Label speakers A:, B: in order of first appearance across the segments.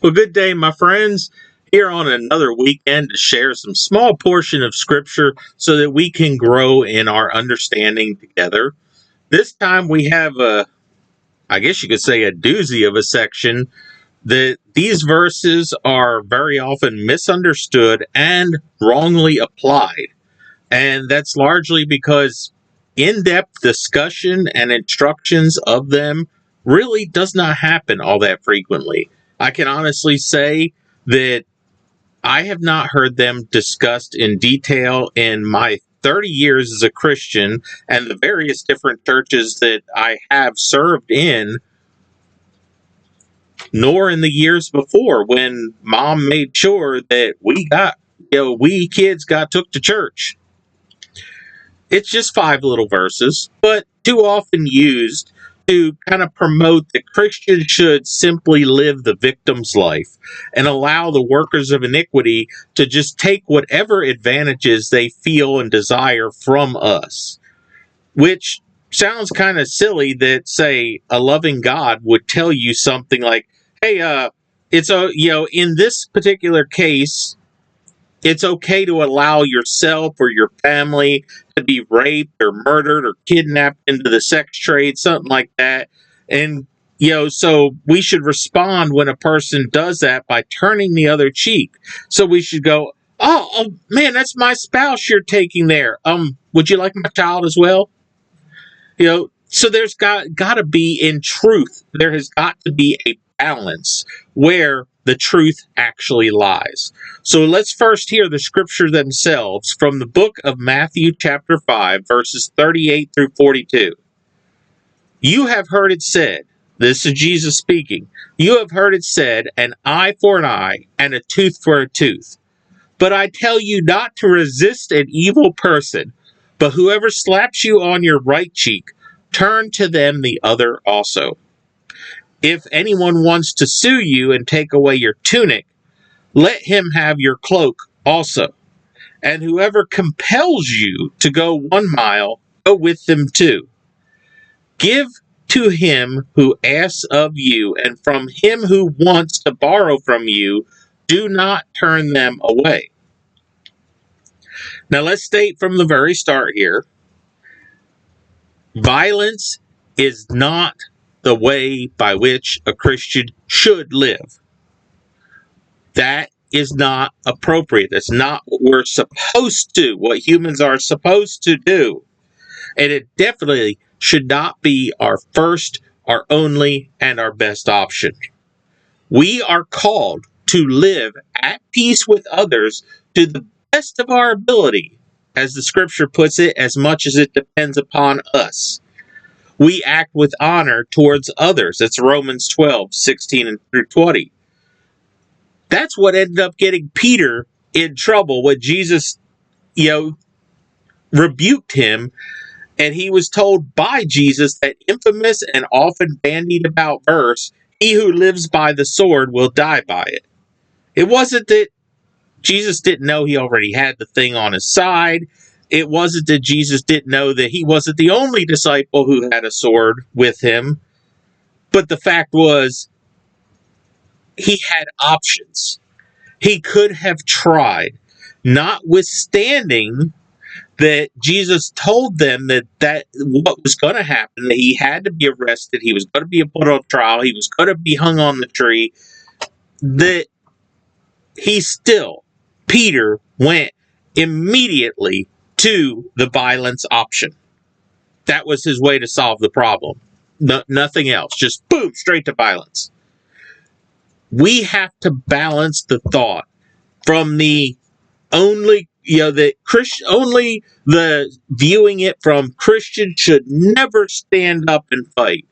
A: Well, good day, my friends. Here on another weekend to share some small portion of scripture so that we can grow in our understanding together. This time we have I guess you could say, a doozy of a section that these verses are very often misunderstood and wrongly applied. And that's largely because in-depth discussion and instructions of them really does not happen all that frequently. I can honestly say that I have not heard them discussed in detail in my 30 years as a Christian and the various different churches that I have served in, nor in the years before when mom made sure that we kids got took to church. It's just 5 little verses, but too often used to kind of promote that Christians should simply live the victim's life and allow the workers of iniquity to just take whatever advantages they feel and desire from us. Which sounds kind of silly that, say, a loving God would tell you something like, hey, in this particular case, it's okay to allow yourself or your family to be raped or murdered or kidnapped into the sex trade, something like that. And, so we should respond when a person does that by turning the other cheek. So we should go, oh man, that's my spouse you're taking there. Would you like my child as well? So there's got to be, in truth, there has got to be a balance where the truth actually lies. So let's first hear the scripture themselves from the book of Matthew chapter 5, verses 38 through 42. You have heard it said, this is Jesus speaking, you have heard it said, an eye for an eye and a tooth for a tooth. But I tell you not to resist an evil person, but whoever slaps you on your right cheek, turn to them the other also. If anyone wants to sue you and take away your tunic, let him have your cloak also. And whoever compels you to go 1 mile, go with them 2. Give to him who asks of you, and from him who wants to borrow from you, do not turn them away. Now let's state from the very start here, violence is not the way by which a Christian should live. That is not appropriate. That's not what we're supposed to, what humans are supposed to do. And it definitely should not be our first, our only, and our best option. We are called to live at peace with others to the best of our ability, as the scripture puts it, as much as it depends upon us. We act with honor towards others. That's Romans 12, 16 through 20. That's what ended up getting Peter in trouble when Jesus, rebuked him, and he was told by Jesus that infamous and often bandied about verse, he who lives by the sword will die by it. It wasn't that Jesus didn't know he already had the thing on his side. It wasn't that Jesus didn't know that he wasn't the only disciple who had a sword with him. But the fact was, he had options. He could have tried, notwithstanding that Jesus told them that what was going to happen, that he had to be arrested, he was going to be put on trial, he was going to be hung on the tree, that Peter went immediately to the violence option. That was his way to solve the problem. Nothing else. Just boom, straight to violence. We have to balance the thought from the only the viewing it from Christians should never stand up and fight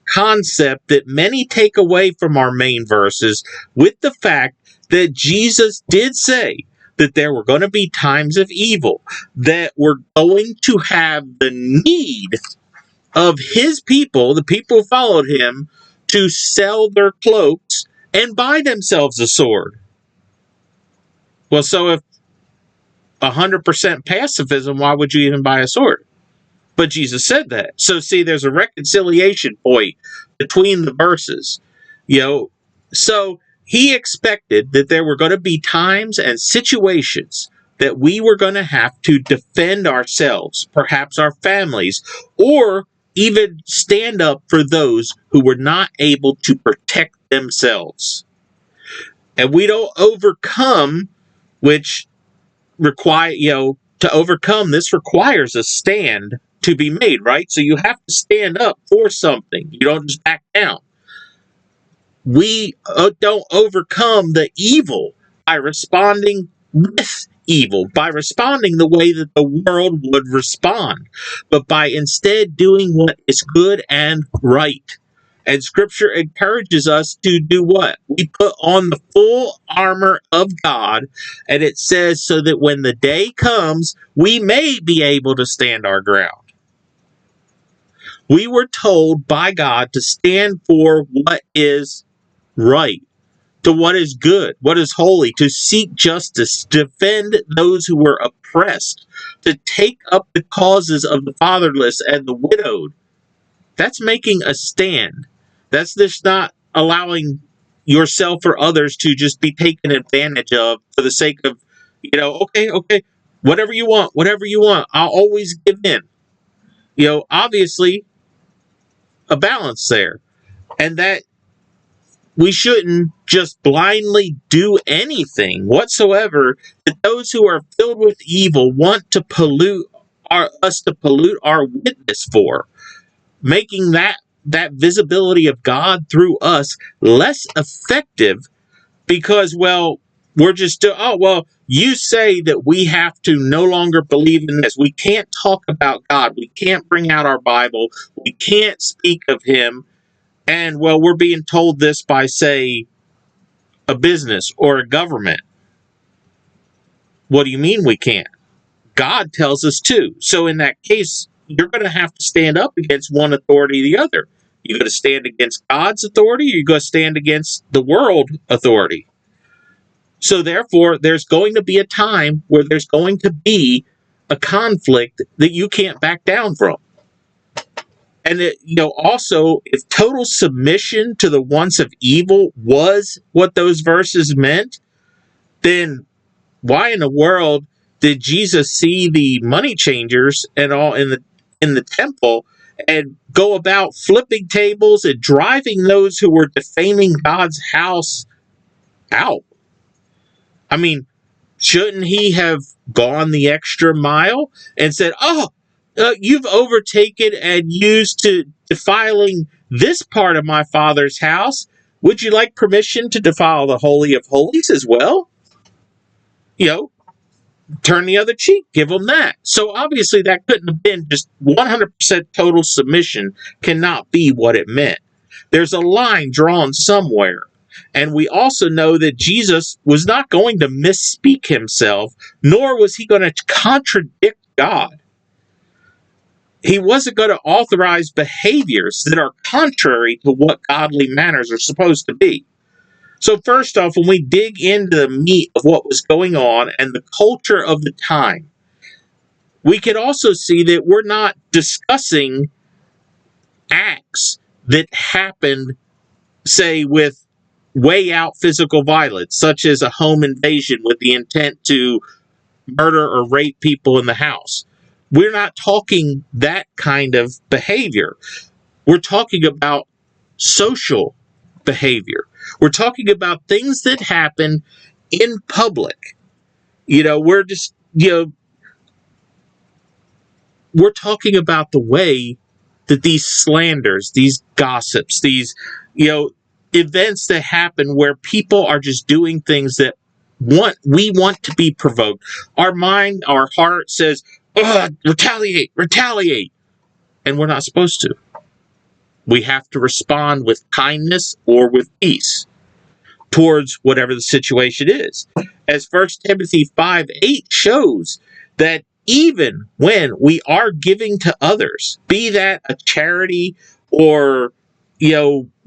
A: concept that many take away from our main verses, with the fact that Jesus did say that there were going to be times of evil, that we're going to have the need of his people, the people who followed him, to sell their cloaks and buy themselves a sword. Well, so if 100% pacifism, why would you even buy a sword? But Jesus said that. So see, there's a reconciliation point between the verses. So He expected that there were going to be times and situations that we were going to have to defend ourselves, perhaps our families, or even stand up for those who were not able to protect themselves. And we don't overcome, which to overcome this requires a stand to be made, right? So you have to stand up for something. You don't just back down. We don't overcome the evil by responding with evil, by responding the way that the world would respond, but by instead doing what is good and right. And Scripture encourages us to do what? We put on the full armor of God, and it says so that when the day comes, we may be able to stand our ground. We were told by God to stand for what is right, to what is good, what is holy, to seek justice, to defend those who were oppressed, to take up the causes of the fatherless and the widowed. That's making a stand. That's just not allowing yourself or others to just be taken advantage of for the sake of, okay, whatever you want, I'll always give in. Obviously, a balance there. And that we shouldn't just blindly do anything whatsoever that those who are filled with evil want to pollute us to pollute our witness for, making that visibility of God through us less effective because, we're just, you say that we have to no longer believe in this. We can't talk about God. We can't bring out our Bible. We can't speak of Him. And, we're being told this by, say, a business or a government. What do you mean we can't? God tells us to. So in that case, you're going to have to stand up against one authority or the other. You're going to stand against God's authority, or you're going to stand against the world authority. So therefore, there's going to be a time where there's going to be a conflict that you can't back down from. And also, if total submission to the wants of evil was what those verses meant, then why in the world did Jesus see the money changers and all in the temple and go about flipping tables and driving those who were defaming God's house out? I mean, shouldn't he have gone the extra mile and said, you've overtaken and used to defiling this part of my Father's house. Would you like permission to defile the Holy of Holies as well? Turn the other cheek, give them that. So obviously that couldn't have been just 100% total submission, cannot be what it meant. There's a line drawn somewhere. And we also know that Jesus was not going to misspeak himself, nor was he going to contradict God. He wasn't going to authorize behaviors that are contrary to what godly manners are supposed to be. So first off, when we dig into the meat of what was going on and the culture of the time, we can also see that we're not discussing acts that happened, say, with way out physical violence, such as a home invasion with the intent to murder or rape people in the house. We're not talking that kind of behavior. We're talking about social behavior. We're talking about things that happen in public. We're just, we're talking about the way that these slanders, these gossips, these, events that happen where people are just doing things that we want to be provoked. Our mind, our heart says, retaliate. And we're not supposed to. We have to respond with kindness or with peace towards whatever the situation is. As 1 Timothy 5:8 shows, that even when we are giving to others, be that a charity or,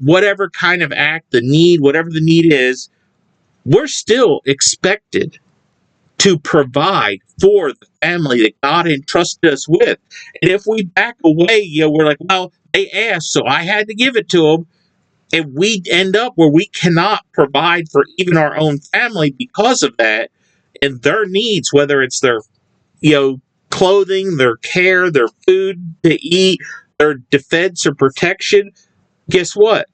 A: whatever kind of act, whatever the need is, we're still expected to provide for the family that God entrusted us with. And if we back away, we're like, they asked, so I had to give it to them. And we end up where we cannot provide for even our own family because of that and their needs, whether it's their, clothing, their care, their food to eat, their defense or protection. Guess what?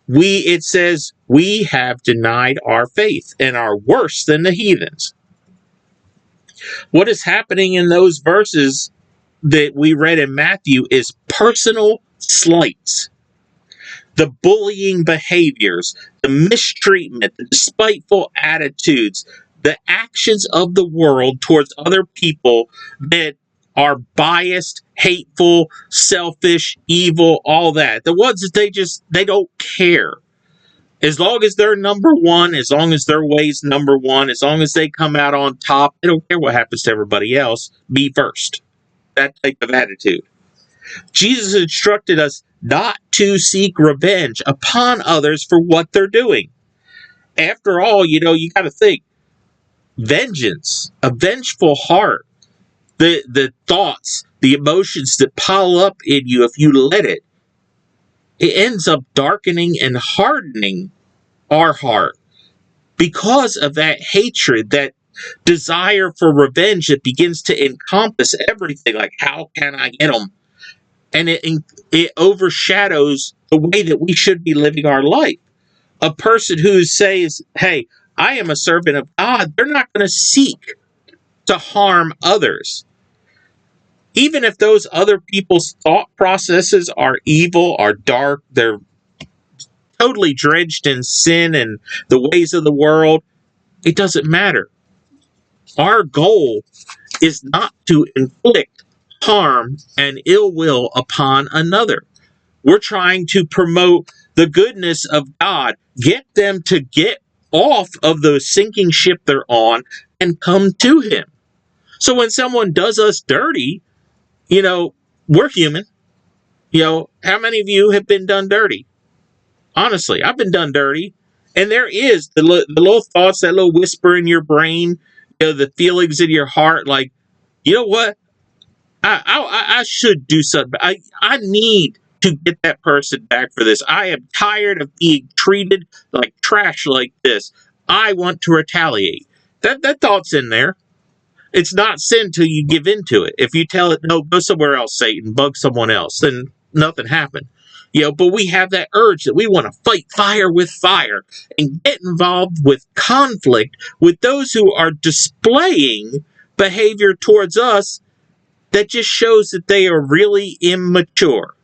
A: It says we have denied our faith and are worse than the heathens. What is happening in those verses that we read in Matthew is personal slights. The bullying behaviors, the mistreatment, the despiteful attitudes, the actions of the world towards other people that are biased, hateful, selfish, evil, all that. The ones that they don't care. As long as they're number one, as long as their way's number one, as long as they come out on top, they don't care what happens to everybody else. Be first. That type of attitude. Jesus instructed us not to seek revenge upon others for what they're doing. After all, you got to think vengeance, a vengeful heart, the thoughts, the emotions that pile up in you if you let it ends up darkening and hardening our heart because of that hatred, that desire for revenge that begins to encompass everything. Like, how can I get them? And it overshadows the way that we should be living our life. A person who says, hey, I am a servant of God, they're not going to seek to harm others. Even if those other people's thought processes are evil, are dark, they're totally drenched in sin and the ways of the world, it doesn't matter. Our goal is not to inflict harm and ill will upon another. We're trying to promote the goodness of God, get them to get off of the sinking ship they're on and come to Him. So when someone does us dirty, we're human. How many of you have been done dirty? Honestly, I've been done dirty. And there is the little thoughts, that little whisper in your brain, the feelings in your heart, like, you know what? I should do something. I need to get that person back for this. I am tired of being treated like trash like this. I want to retaliate. That thought's in there. It's not sin till you give into it. If you tell it, no, go somewhere else, Satan, bug someone else, then nothing happened. But we have that urge that we want to fight fire with fire and get involved with conflict with those who are displaying behavior towards us that just shows that they are really immature.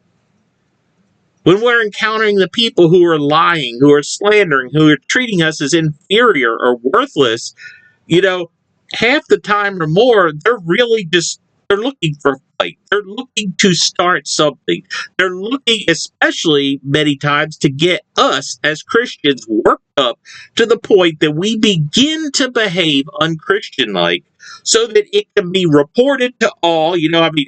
A: When we're encountering the people who are lying, who are slandering, who are treating us as inferior or worthless, half the time or more, they're really they're looking for a fight. They're looking to start something. They're looking, especially many times, to get us as Christians worked up to the point that we begin to behave unchristian-like so that it can be reported to all.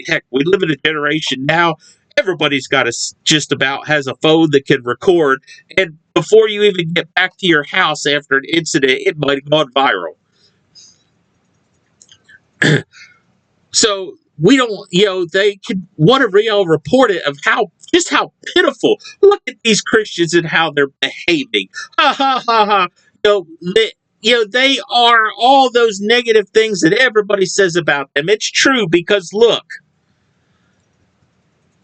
A: Heck, we live in a generation now, everybody's got just about has a phone that can record, and before you even get back to your house after an incident, it might have gone viral. So we don't, they could want to report it of how pitiful. Look at these Christians and how they're behaving. Ha ha ha ha. They are all those negative things that everybody says about them. It's true because look,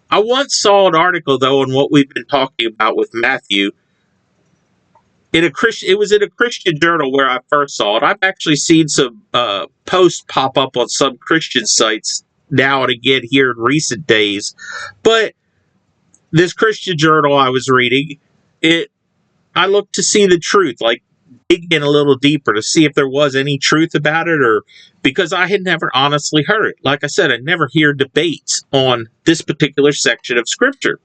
A: I once saw an article though on what we've been talking about with Matthew. It was in a Christian journal where I first saw it. I've actually seen some posts pop up on some Christian sites now and again here in recent days. But this Christian journal I was reading, I looked to see the truth, like dig in a little deeper to see if there was any truth about it, or because I had never honestly heard it. Like I said, I never hear debates on this particular section of Scripture.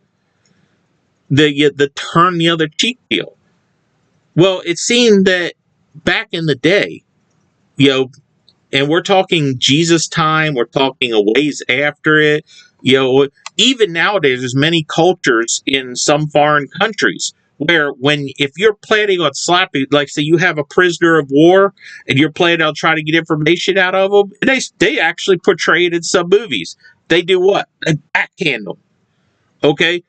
A: The turn the other cheek deal. Well, it seemed that back in the day, and we're talking Jesus time, we're talking a ways after it, even nowadays, there's many cultures in some foreign countries where if you're planning on slapping, like say you have a prisoner of war and you're planning on trying to get information out of them, they actually portray it in some movies. They do what? They backhand them. Okay?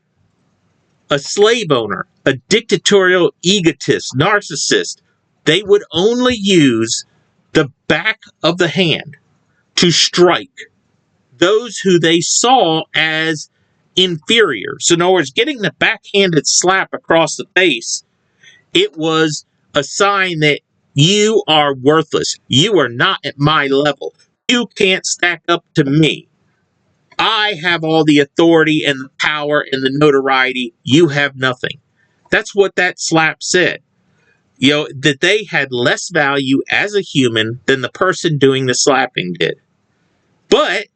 A: A slave owner, a dictatorial egotist, narcissist, they would only use the back of the hand to strike those who they saw as inferior. So in other words, getting the backhanded slap across the face, it was a sign that you are worthless. You are not at my level. You can't stack up to me. I have all the authority and the power and the notoriety. You have nothing. That's what that slap said. That they had less value as a human than the person doing the slapping did. But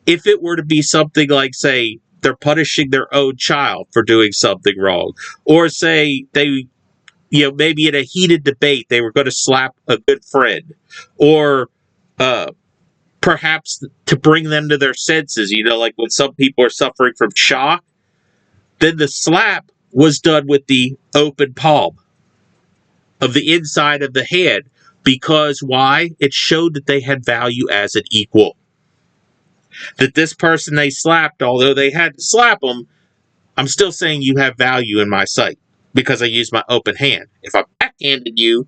A: if it were to be something like, say, they're punishing their own child for doing something wrong, or say they, maybe in a heated debate, they were going to slap a good friend, or perhaps to bring them to their senses, like when some people are suffering from shock, then the slap was done with the open palm of the inside of the hand. Because why? It showed that they had value as an equal. That this person they slapped, although they had to slap them, I'm still saying you have value in my sight because I used my open hand. If I backhanded you,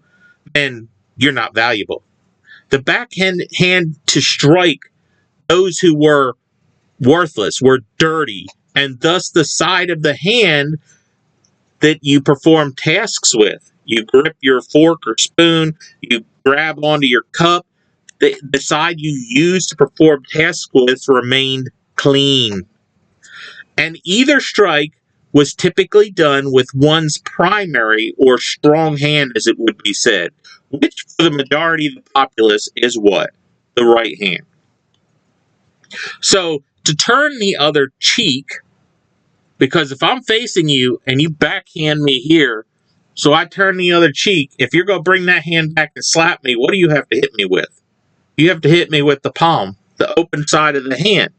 A: then you're not valuable. The backhand to strike those who were worthless, were dirty, and thus the side of the hand that you perform tasks with. You grip your fork or spoon, you grab onto your cup, the side you use to perform tasks with remained clean. And either strike was typically done with one's primary or strong hand, as it would be said, which for the majority of the populace is what? The right hand. So to turn the other cheek, because if I'm facing you and you backhand me here, so I turn the other cheek, if you're going to bring that hand back and slap me, what do you have to hit me with? You have to hit me with the palm, the open side of the hand.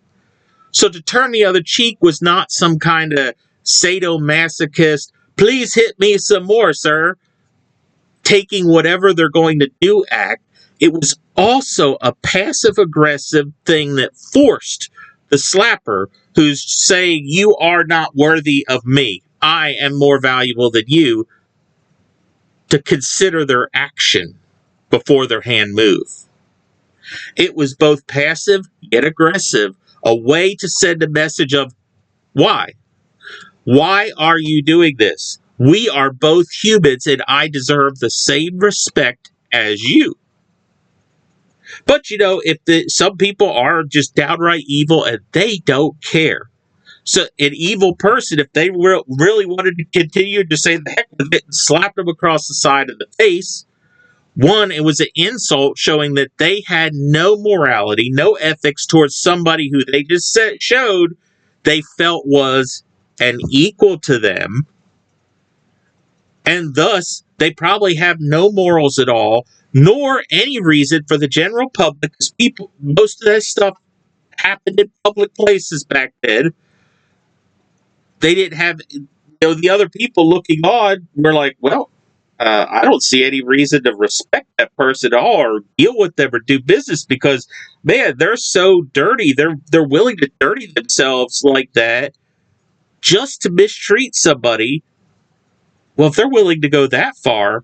A: So to turn the other cheek was not some kind of sadomasochist, please hit me some more, sir, taking whatever they're going to do act. It was also a passive-aggressive thing that forced the slapper, who's saying, you are not worthy of me, I am more valuable than you, to consider their action before their hand moved. It was both passive yet aggressive, a way to send a message of why. Why are you doing this? We are both humans and I deserve the same respect as you. But if some people are just downright evil and they don't care. So an evil person, if they really wanted to continue to say the heck with it and slap them across the side of the face, one, it was an insult showing that they had no morality, no ethics towards somebody who they just showed they felt was an equal to them. And thus, they probably have no morals at all, nor any reason for the general public, because most of that stuff happened in public places back then. They didn't have, the other people looking on were like, well, I don't see any reason to respect that person at all or deal with them or do business because, man, they're so dirty. They're willing to dirty themselves like that just to mistreat somebody. Well, if they're willing to go that far,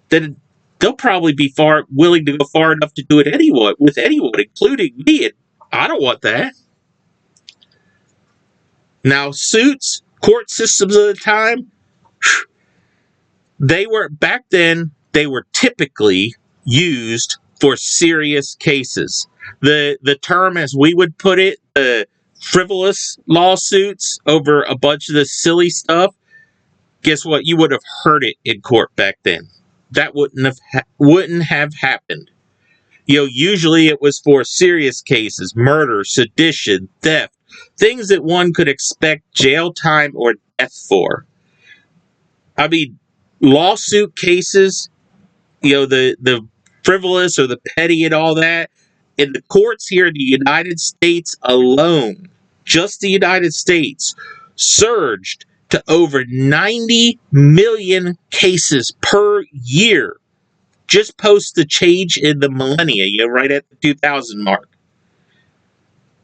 A: then they'll probably be willing to go far enough to do it with anyone, including me. And I don't want that. Now, suits, court systems of the time, they were typically used for serious cases. The term, as we would put it, the frivolous lawsuits over a bunch of the silly stuff, guess what? You would have heard it in court back then. That wouldn't have happened. Usually it was for serious cases, murder, sedition, theft, things that one could expect jail time or death for. I mean, lawsuit cases, the frivolous or the petty and all that, in the courts here in the United States alone, just the United States, surged to over 90 million cases per year, just post the change in the millennia, right at the 2000 mark.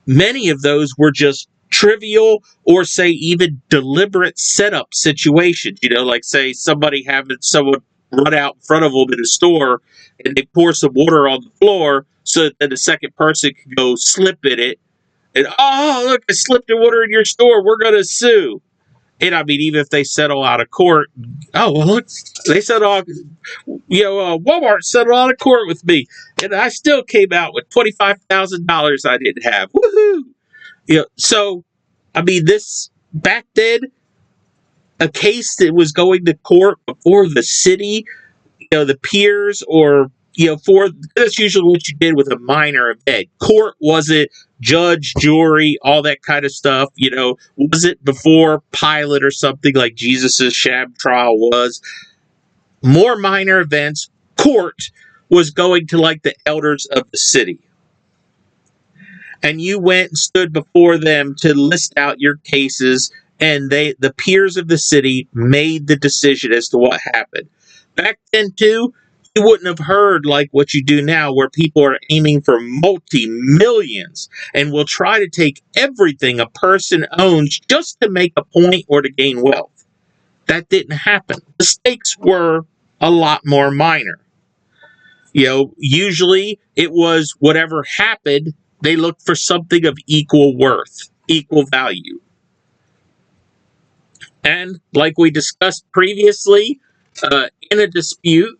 A: Many of those were just trivial or say even deliberate setup situations. Like say somebody having someone run out in front of them in a store and they pour some water on the floor so that the second person can go slip in it. And, oh, look, I slipped in water in your store. We're going to sue. And I mean, even if they settle out of court, oh, well, look, they settle out, Walmart settled out of court with me. And I still came out with $25,000 I didn't have. Woohoo! So, I mean, this back then, a case that was going to court before the city, the peers, or that's usually what you did with a minor event. Court wasn't judge, jury, all that kind of stuff. Was it before Pilate or something like Jesus's sham trial was? More minor events. Court was going to like the elders of the city. And you went and stood before them to list out your cases, and the peers of the city made the decision as to what happened. Back then, too, you wouldn't have heard like what you do now, where people are aiming for multi-millions and will try to take everything a person owns just to make a point or to gain wealth. That didn't happen. The stakes were a lot more minor. Usually it was whatever happened, they looked for something of equal worth, equal value. And like we discussed previously, in a dispute,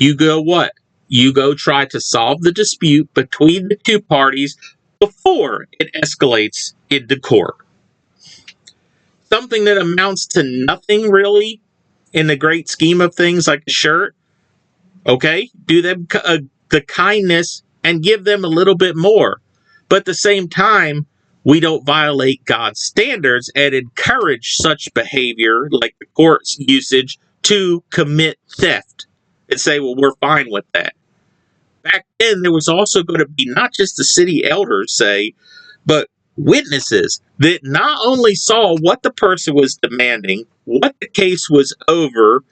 A: you go what? You go try to solve the dispute between the two parties before it escalates into court. Something that amounts to nothing really in the great scheme of things, like a shirt. Okay, do them the kindness and give them a little bit more. But at the same time, we don't violate God's standards and encourage such behavior like the court's usage to commit theft and say, well, we're fine with that. Back then, there was also going to be not just the city elders, say, but witnesses that not only saw what the person was demanding, what the case was over,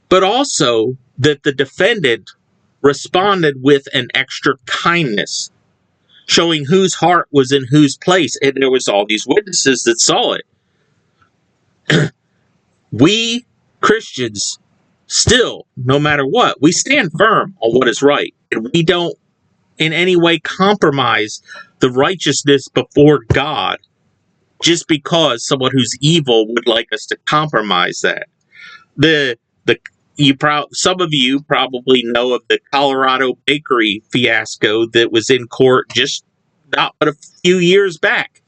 A: but also that the defendant responded with an extra kindness, showing whose heart was in whose place. And there was all these witnesses that saw it. We Christians still, no matter what, we stand firm on what is right. And we don't in any way compromise the righteousness before God just because someone who's evil would like us to compromise that. Some of you probably know of the Colorado bakery fiasco that was in court just not but a few years back.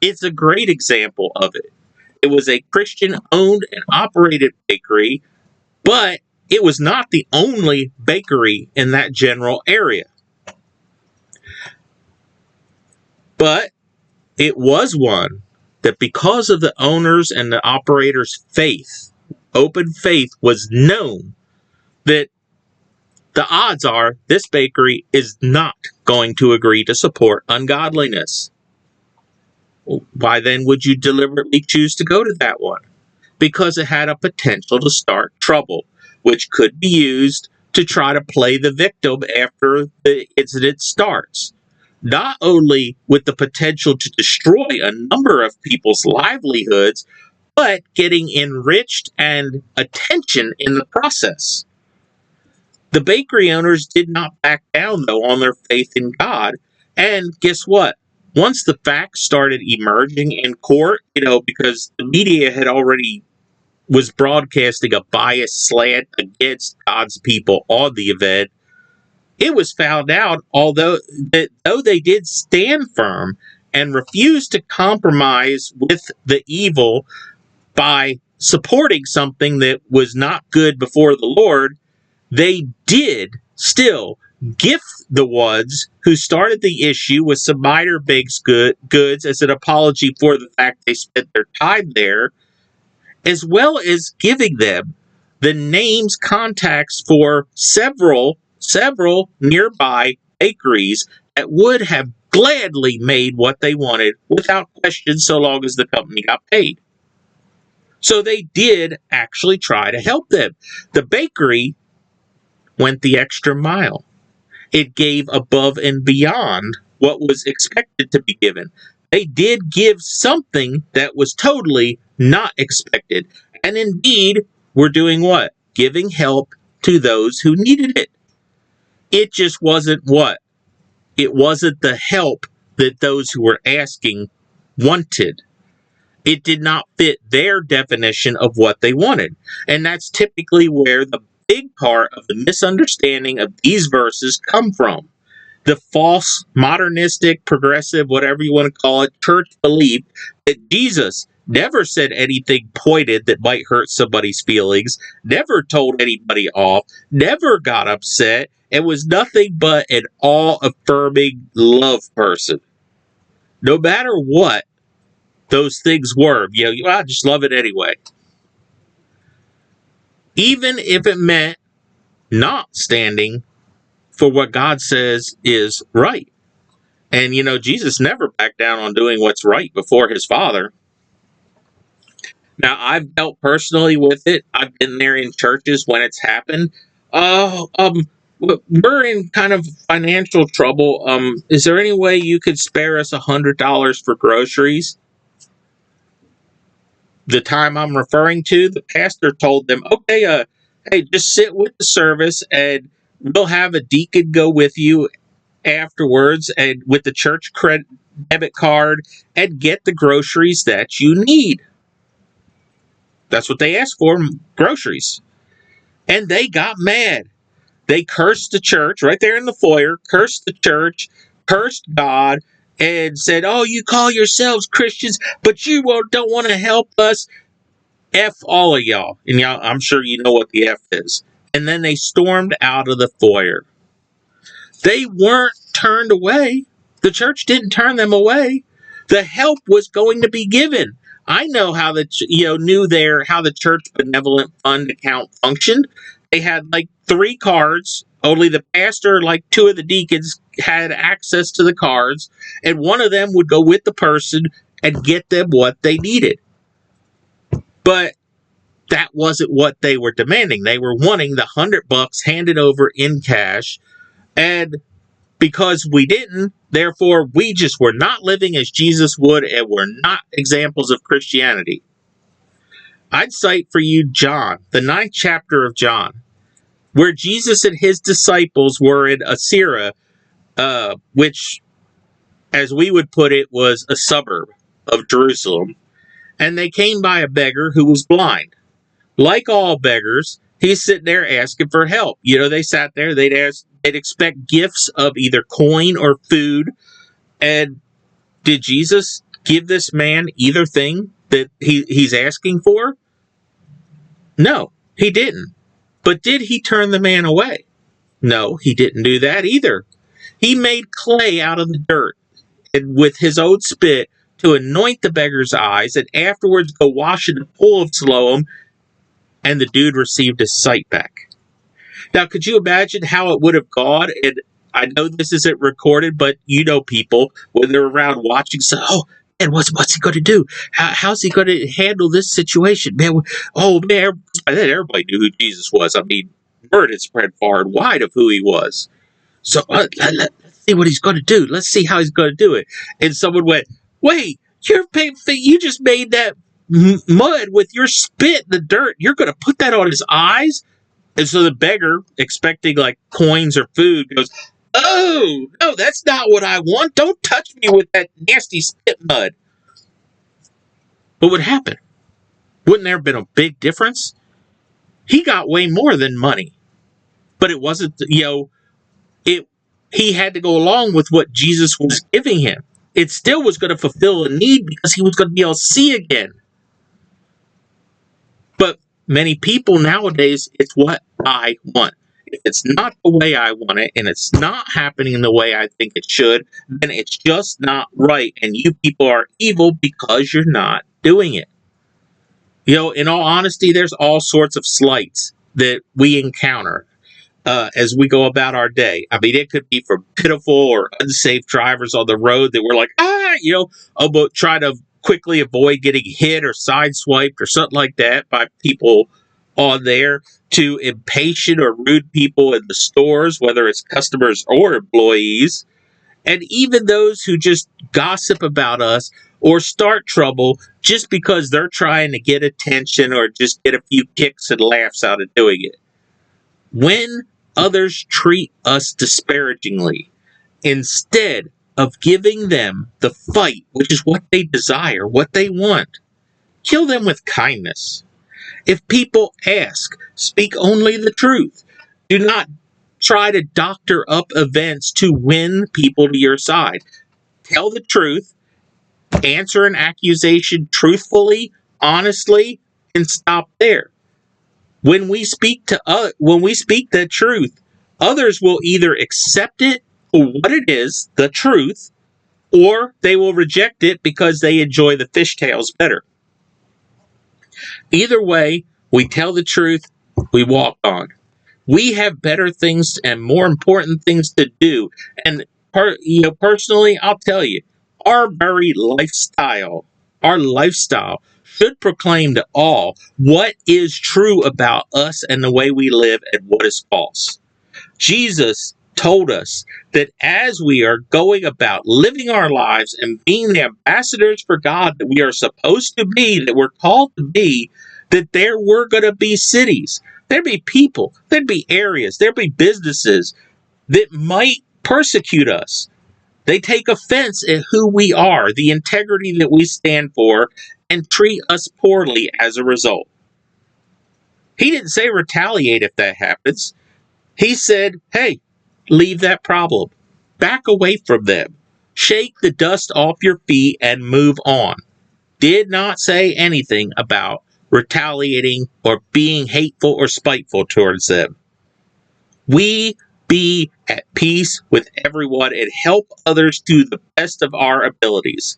A: It's a great example of it. It was a Christian-owned and operated bakery, but it was not the only bakery in that general area. But it was one that, because of the owners and the operators' faith, open faith, was known that the odds are this bakery is not going to agree to support ungodliness. Why then would you deliberately choose to go to that one? Because it had a potential to start trouble, which could be used to try to play the victim after the incident starts. Not only with the potential to destroy a number of people's livelihoods, but getting enriched and attention in the process. The bakery owners did not back down, though, on their faith in God. And guess what? Once the facts started emerging in court, because the media had already was broadcasting a biased slant against God's people on the event, it was found out, though they did stand firm and refused to compromise with the evil by supporting something that was not good before the Lord, they did still gift the ones who started the issue with some minor baked goods as an apology for the fact they spent their time there, as well as giving them the names, contacts for several nearby bakeries that would have gladly made what they wanted without question, so long as the company got paid. So they did actually try to help them. The bakery went the extra mile. It gave above and beyond what was expected to be given. They did give something that was totally not expected. And indeed, we're doing what? Giving help to those who needed it. It just wasn't what? It wasn't the help that those who were asking wanted. It did not fit their definition of what they wanted. And that's typically where the big part of the misunderstanding of these verses come from. The false, modernistic, progressive, whatever you want to call it, church belief that Jesus never said anything pointed that might hurt somebody's feelings, never told anybody off, never got upset, and was nothing but an all-affirming love person. No matter what those things were, I just love it anyway. Even if it meant not standing for what God says is right. And, Jesus never backed down on doing what's right before his Father. Now, I've dealt personally with it. I've been there in churches when it's happened. We're in kind of financial trouble. Is there any way you could spare us $100 for groceries? The time I'm referring to, the pastor told them, okay, hey, just sit with the service and we'll have a deacon go with you afterwards and with the church debit card and get the groceries that you need. That's what they asked for, groceries. And they got mad. They cursed the church right there in the foyer, cursed the church, cursed God, and said, oh, you call yourselves Christians, but you don't want to help us. F all of y'all. And y'all, I'm sure you know what the F is. And then they stormed out of the foyer. They weren't turned away. The church didn't turn them away. The help was going to be given. I know how how the church benevolent fund account functioned. They had like 3 cards. Only the pastor, like 2 of the deacons, had access to the cards, and one of them would go with the person and get them what they needed. But that wasn't what they were demanding. They were wanting the $100 handed over in cash, and because we didn't, therefore we just were not living as Jesus would, and we're not examples of Christianity. I'd cite for you John, the 9th chapter of John, where Jesus and his disciples were in Assyria, which, as we would put it, was a suburb of Jerusalem, and they came by a beggar who was blind. Like all beggars, he's sitting there asking for help. They sat there, they'd expect gifts of either coin or food. And did Jesus give this man either thing that he's asking for? No, he didn't. But did he turn the man away? No, he didn't do that either. He made clay out of the dirt and with his own spit to anoint the beggar's eyes, and afterwards go wash in the pool of Siloam, and the dude received his sight back. Now, could you imagine how it would have gone? And I know this isn't recorded, but people, when they're around watching, say, oh, man, what's he going to do? How's he going to handle this situation? Man, by then everybody knew who Jesus was. I mean, word had spread far and wide of who he was. So let's see what he's going to do. Let's see how he's going to do it. And someone went, wait, you just made that mud with your spit in the dirt. You're going to put that on his eyes? And so the beggar, expecting like coins or food, goes, oh, no, that's not what I want. Don't touch me with that nasty spit mud. What would happen? Wouldn't there have been a big difference? He got way more than money. But it wasn't, he had to go along with what Jesus was giving him. It still was going to fulfill a need because he was going to be able to see again. But many people nowadays, it's what I want. If it's not the way I want it, and it's not happening the way I think it should, then it's just not right. And you people are evil because you're not doing it. In all honesty, there's all sorts of slights that we encounter as we go about our day. I mean, it could be from pitiful or unsafe drivers on the road that we're like, but try to quickly avoid getting hit or sideswiped or something like that by people on there, to impatient or rude people in the stores, whether it's customers or employees. And even those who just gossip about us or start trouble just because they're trying to get attention or just get a few kicks and laughs out of doing it. When others treat us disparagingly, instead of giving them the fight, which is what they desire, what they want, kill them with kindness. If people ask, speak only the truth. Do not try to doctor up events to win people to your side. Tell the truth, answer an accusation truthfully, honestly, and stop there. When we speak the truth, others will either accept it for what it is, the truth, or they will reject it because they enjoy the fishtails better. Either way, we tell the truth, we walk on. We have better things and more important things to do. And personally, I'll tell you, our lifestyle should proclaim to all what is true about us and the way we live and what is false. Jesus told us that as we are going about living our lives and being the ambassadors for God that we are supposed to be, that we're called to be, that there were going to be cities, there'd be people, there'd be areas, there'd be businesses that might persecute us. They take offense at who we are, the integrity that we stand for, and treat us poorly as a result. He didn't say retaliate if that happens. He said, hey, leave that problem. Back away from them. Shake the dust off your feet and move on. Did not say anything about retaliating or being hateful or spiteful towards them. We be at peace with everyone and help others to the best of our abilities.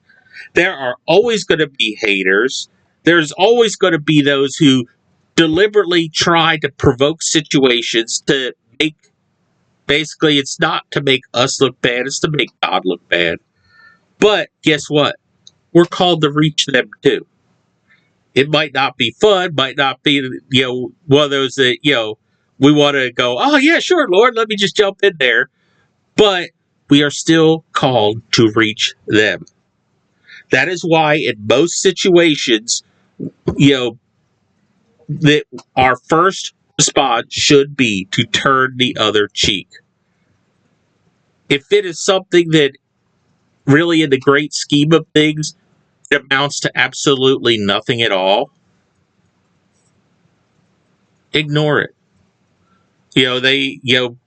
A: There are always going to be haters. There's always going to be those who deliberately try to provoke situations to make, basically, it's not to make us look bad, it's to make God look bad. But guess what? We're called to reach them too. It might not be fun, might not be, one of those that, we want to go, oh yeah, sure, Lord, let me just jump in there. But we are still called to reach them. That is why in most situations, that our first response should be to turn the other cheek. If it is something that really in the great scheme of things, it amounts to absolutely nothing at all, ignore it.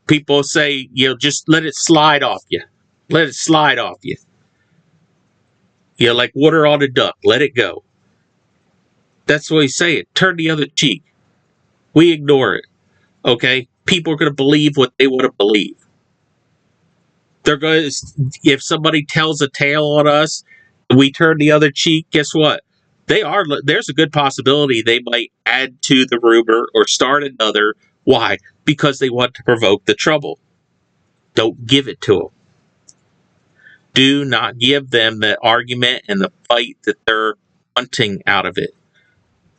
A: People say, just let it slide off you. Let it slide off you. Like water on a duck, let it go. That's the way you say it. Turn the other cheek. We ignore it. Okay? People are going to believe what they want to believe. They're going to, if somebody tells a tale on us, we turn the other cheek, guess what? There's a good possibility they might add to the rumor or start another. Why? Because they want to provoke the trouble. Don't give it to them. Do not give them the argument and the fight that they're wanting out of it.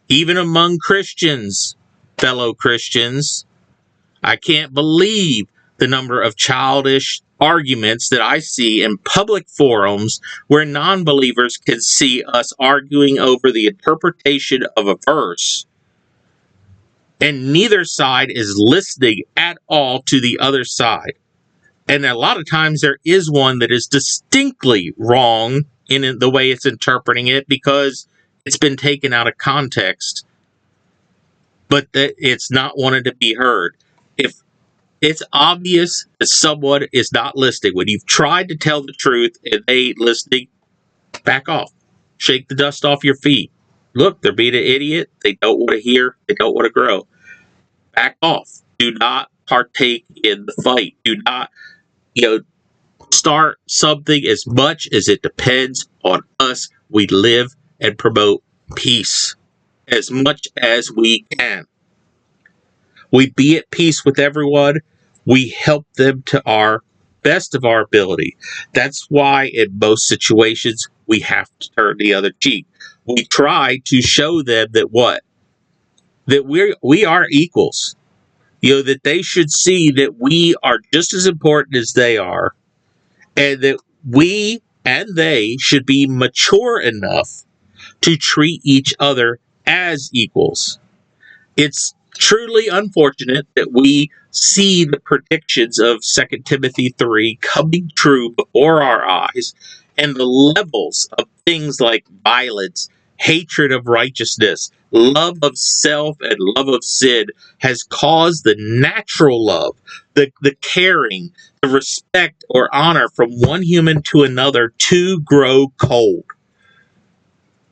A: Even among Christians, fellow Christians, I can't believe the number of childish arguments that I see in public forums where non-believers can see us arguing over the interpretation of a verse, and neither side is listening at all to the other side. And a lot of times there is one that is distinctly wrong in the way it's interpreting it because it's been taken out of context, but that it's not wanted to be heard. If it's obvious that someone is not listening, when you've tried to tell the truth and they ain't listening, back off. Shake the dust off your feet. Look, they're being an idiot. They don't want to hear. They don't want to grow. Back off. Do not partake in the fight. Do not, start something as much as it depends on us. We live and promote peace as much as we can. We be at peace with everyone. We help them to our best of our ability. That's why in most situations we have to turn the other cheek. We try to show them that we are equals. That they should see that we are just as important as they are, and that we and they should be mature enough to treat each other as equals. It's truly unfortunate that we see the predictions of 2 Timothy 3 coming true before our eyes, and the levels of things like violence, hatred of righteousness, love of self, and love of sin has caused the natural love, the caring, the respect or honor from one human to another to grow cold.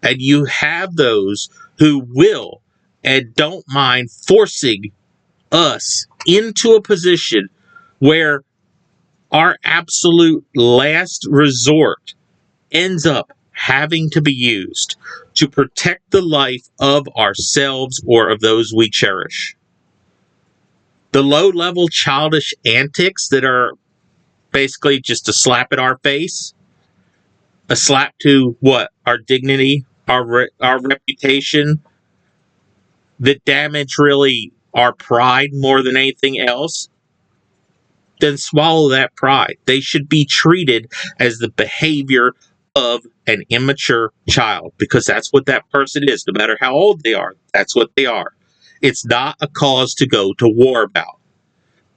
A: And you have those who will and don't mind forcing us into a position where our absolute last resort ends up having to be used to protect the life of ourselves or of those we cherish. The low-level childish antics that are basically just a slap at our face, a slap to what? Our dignity, our reputation, that damage really our pride more than anything else, then swallow that pride. They should be treated as the behavior of an immature child, because that's what that person is. No matter how old they are, that's what they are. It's not a cause to go to war about.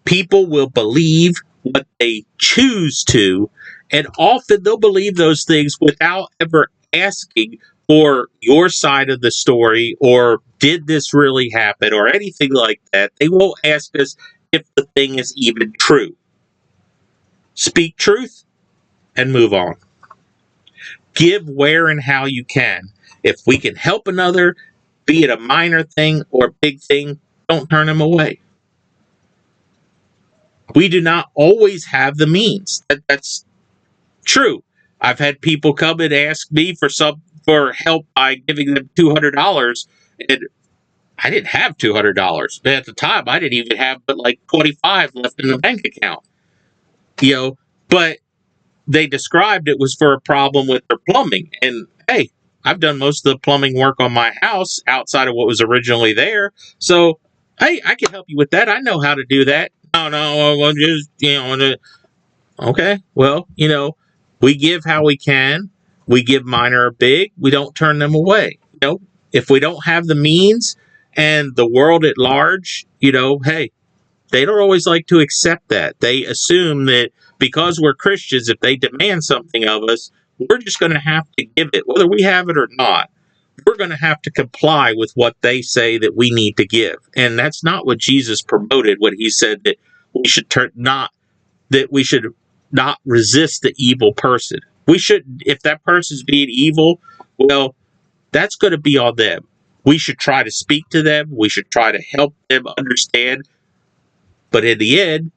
A: People will believe what they choose to, and often they'll believe those things without ever asking for your side of the story, or did this really happen, or anything like that. They won't ask us if the thing is even true. Speak truth and move on. Give where and how you can. If we can help another, be it a minor thing or big thing, don't turn them away. We do not always have the means. That's true. I've had people come and ask me for help by giving them $200, and I didn't have $200. But at the time, I didn't even have but like 25 left in the bank account. But they described it was for a problem with their plumbing. And hey, I've done most of the plumbing work on my house outside of what was originally there. So, hey, I can help you with that. I know how to do that. No, I'm just, okay. Well, we give how we can. We give minor or big. We don't turn them away. If we don't have the means, and the world at large, hey, they don't always like to accept that. They assume that because we're Christians, if they demand something of us, we're just going to have to give it, whether we have it or not. We're going to have to comply with what they say that we need to give. And that's not what Jesus promoted when he said that we should not resist the evil person. We should, if that person's being evil, well, that's going to be on them. We should try to speak to them. We should try to help them understand. But in the end,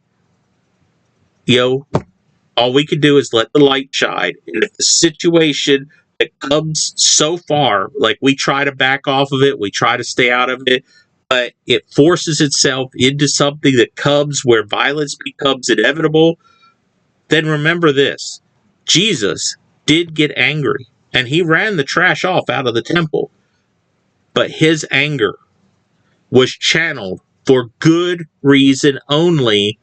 A: all we can do is let the light shine. And if the situation that comes so far, like we try to back off of it, we try to stay out of it, but it forces itself into something that comes where violence becomes inevitable, then remember this. Jesus did get angry, and he ran the trash off out of the temple. But his anger was channeled for good reason only,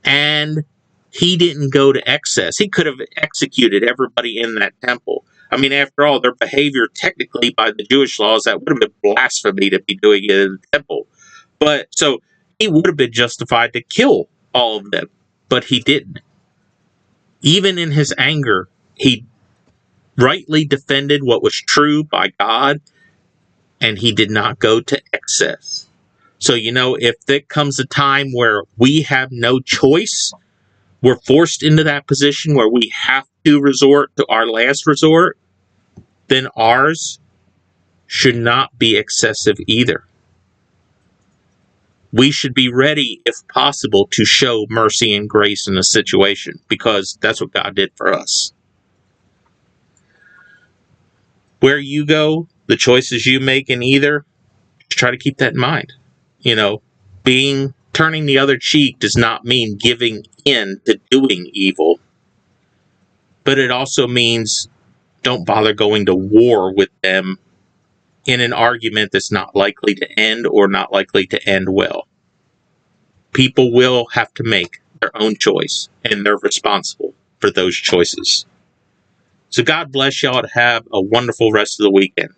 A: and he didn't go to excess. He could have executed everybody in that temple. I mean, after all, their behavior, technically, by the Jewish laws, that would have been blasphemy to be doing it in the temple. But so he would have been justified to kill all of them, but he didn't. Even in his anger, he rightly defended what was true by God, and he did not go to excess. So, if there comes a time where we have no choice, we're forced into that position where we have to resort to our last resort, then ours should not be excessive either. We should be ready, if possible, to show mercy and grace in a situation, because that's what God did for us. Where you go, the choices you make in either, try to keep that in mind. Turning the other cheek does not mean giving in to doing evil, but it also means don't bother going to war with them in an argument that's not likely to end, or not likely to end well. People will have to make their own choice, and they're responsible. for those choices. So God bless y'all and have a wonderful rest of the weekend.